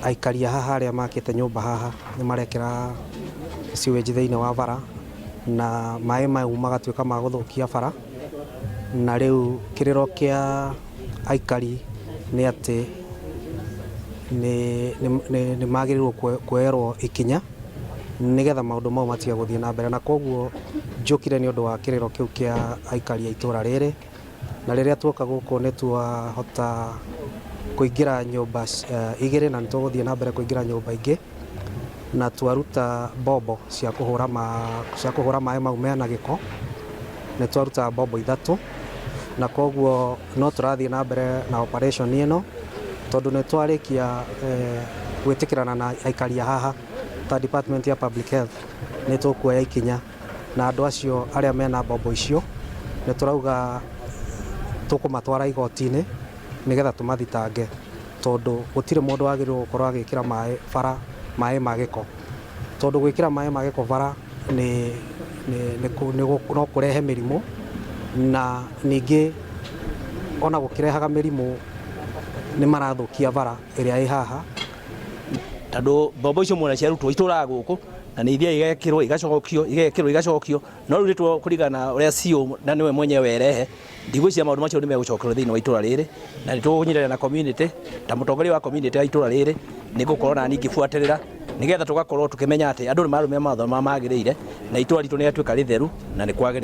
Aikari haha arĩa makĩte nyũmba haha nĩ marekĩra sewage thĩinĩ wa bara na maĩ mau magatuĩka ma gũthũkia bara, na rĩu kĩrĩro kĩa aikari nĩ atĩ nĩ magĩrĩirwo kuoerwo ikinya nĩgetha maũndũ mau matige gũthiĩ na mbere, na koguo njũkire nĩ ũndũ wa kĩrĩro kĩu kĩa aikari a itũra rĩrĩ, na rĩrĩa tuoka gũkũ nĩ twahota kũingĩra nyũmba igĩrĩ na nĩ tũgũthiĩ na mbere kũingĩra nyũmba ingĩ na twaruta mbombo cia kũhũra maĩ mau mena gĩko, nĩ twaruta mbombo 3 na koguo no tũrathiĩ na mbere na operation ĩno tondũ nĩ twarĩkia gwĩtĩkĩrana na aikari haha ta Department ya Public Health nĩ tũkuoya ikinya na andũ acio arĩa mena mbombo icio nĩ tũrauga tũkũmatwara igoti-inĩ nĩgetha tũmathitange tondũ gũtirĩ mũndũ wagĩrĩirwo gũkorwo agĩkĩra maĩ ma gĩko, tondũ gwĩkĩra maĩ ma gĩko bara no kũrehe mĩrimũ, na ningĩ ona gũkĩrehaga mĩrimũ nĩ marathũkia bara ĩrĩa ĩ haha. Tondũ mbombo icio muona ciarutwo itũraga gũkũ na nĩ ithiaga igacokio no rĩu nĩ kũringana ũrĩa CEO na nĩwe mwenyewe erehe ndigwĩciria maũndũ macio nĩ megũcokerwo thĩinĩ wa itũra rĩrĩ, na nĩ tũkũnyitanĩra na community ta mũtongoria wa community ya itũra rĩrĩ nĩ ngũkorwo na niĩ ngĩbuatĩrĩra nĩgetha tũgakorwo tũkĩmenya atĩ andũ nĩ marũmĩrĩra mawatho marĩa magĩrĩire na itũra ritũ nĩ rĩatuĩka rĩtheru na nĩ kwagĩrĩire.